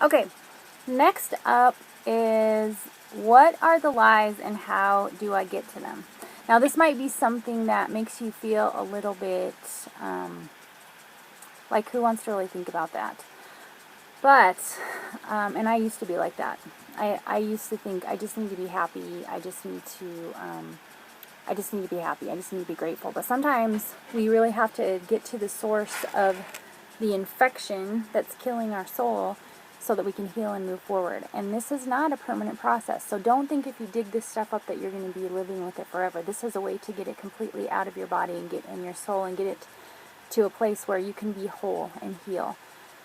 Okay, next up is what are the lies and how do I get to them? Now, this might be something that makes you feel a little bit like who wants to really think about that? But, and I used to be like that. I used to think I just need to be happy. I just need to be happy. I just need to be grateful. But sometimes we really have to get to the source of the infection that's killing our soul so that we can heal and move forward. And this is not a permanent process. So don't think if you dig this stuff up that you're going to be living with it forever. This is a way to get it completely out of your body and get in your soul and get it to a place where you can be whole and heal.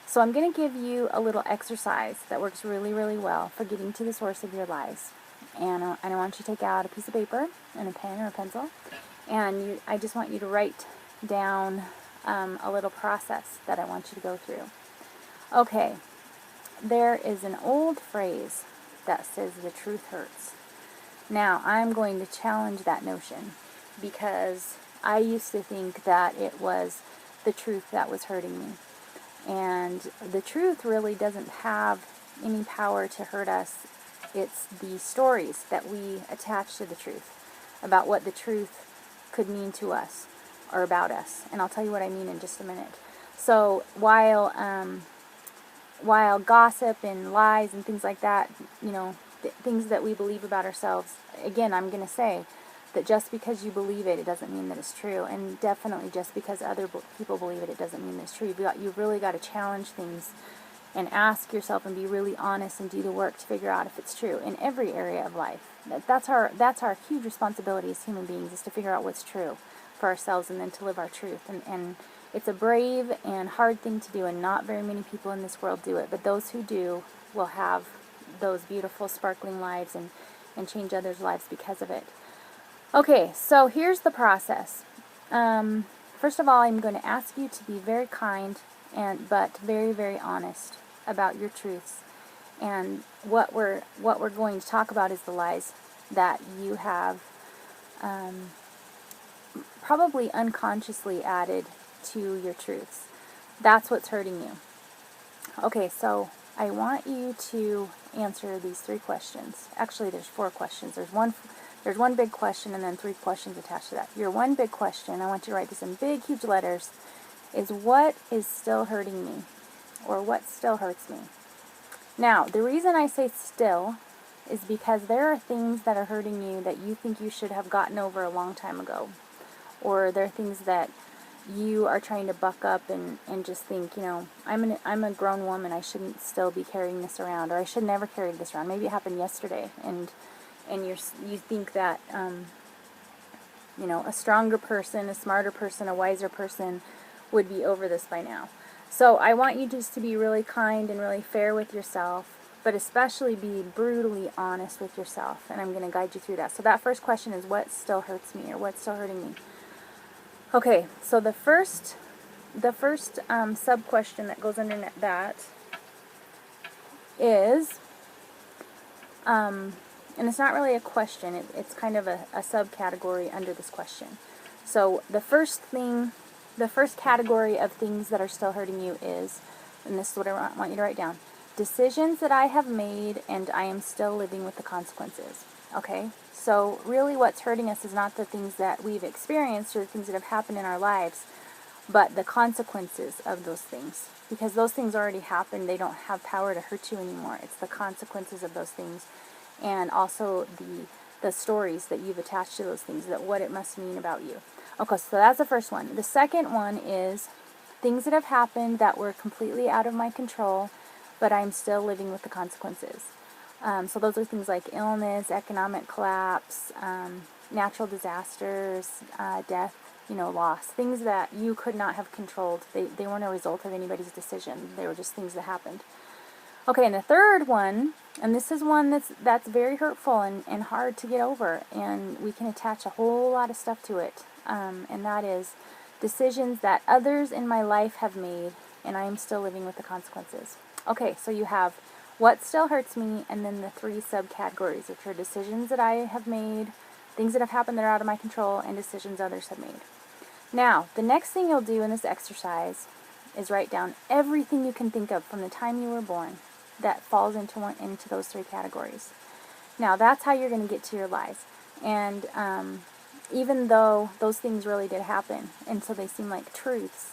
So I'm going to give you a little exercise that works really, really well for getting to the source of your lies. And I want you to take out a piece of paper and a pen or a pencil. And I just want you to write down a little process that I want you to go through. Okay, there is an old phrase that says the truth hurts. Now, I'm going to challenge that notion because I used to think that it was the truth that was hurting me. And the truth really doesn't have any power to hurt us. It's the stories that we attach to the truth about what the truth could mean to us or about us. And I'll tell you what I mean in just a minute. So while gossip and lies and things like that, things that we believe about ourselves, again, I'm going to say that just because you believe it, it doesn't mean that it's true. And definitely just because other people believe it, it doesn't mean that it's true. You've really got to challenge things and ask yourself and be really honest and do the work to figure out if it's true in every area of life. That's our huge responsibility as human beings, is to figure out what's true for ourselves and then to live our truth. And it's a brave and hard thing to do, and not very many people in this world do it. But those who do will have those beautiful, sparkling lives and change others' lives because of it. Okay, so here's the process. First of all, I'm going to ask you to be very kind but very, very honest about your truths. And what we're going to talk about is the lies that you have probably unconsciously added to your truths. That's what's hurting you. Okay, so I want you to answer these 3 questions. Actually, there's 4 questions. There's one big question and then 3 questions attached to that. Your one big question, I want you to write this in big, huge letters, is what is still hurting me? Or what still hurts me? Now, the reason I say still is because there are things that are hurting you that you think you should have gotten over a long time ago. Or there are things that you are trying to buck up and just think, I'm a grown woman, I shouldn't still be carrying this around, or I should never carry this around. Maybe it happened yesterday, and you think that a stronger person, a smarter person, a wiser person would be over this by now. So I want you just to be really kind and really fair with yourself, but especially be brutally honest with yourself, and I'm going to guide you through that. So that first question is, what still hurts me, or what's still hurting me? Okay, so the first sub-question that goes under that is, and it's not really a question, it's kind of a subcategory under this question. So the first category of things that are still hurting you is, and this is what I want you to write down, decisions that I have made and I am still living with the consequences. Okay? So really what's hurting us is not the things that we've experienced or the things that have happened in our lives, but the consequences of those things. Because those things already happened, they don't have power to hurt you anymore. It's the consequences of those things, and also the stories that you've attached to those things, that what it must mean about you. Okay, so that's the first one. The second one is things that have happened that were completely out of my control, but I'm still living with the consequences. So those are things like illness, economic collapse, natural disasters, death, loss. Things that you could not have controlled. They weren't a result of anybody's decision. They were just things that happened. Okay, and the third one, and this is one that's very hurtful and hard to get over, and we can attach a whole lot of stuff to it, and that is decisions that others in my life have made, and I am still living with the consequences. Okay, so you have what still hurts me, and then the 3 subcategories, which are decisions that I have made, things that have happened that are out of my control, and decisions others have made. Now, the next thing you'll do in this exercise is write down everything you can think of from the time you were born. that falls into those three categories. Now, that's how you're going to get to your lies. And even though those things really did happen, and so they seem like truths,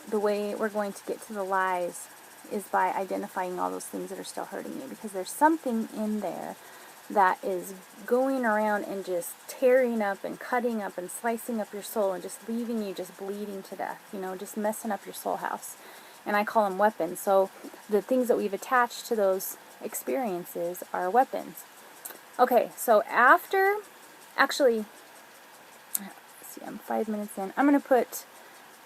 the way we're going to get to the lies is by identifying all those things that are still hurting you, because there's something in there that is going around and just tearing up and cutting up and slicing up your soul and just leaving you just bleeding to death, just messing up your soul house. And I call them weapons. So the things that we've attached to those experiences are weapons. Okay, so actually, let's see, I'm 5 minutes in. I'm going to put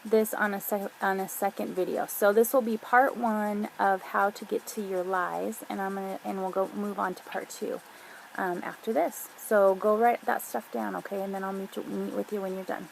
this on a second video. So this will be part 1 of how to get to your lies, and we'll move on to part 2 after this. So go write that stuff down, okay? And then I'll meet with you when you're done.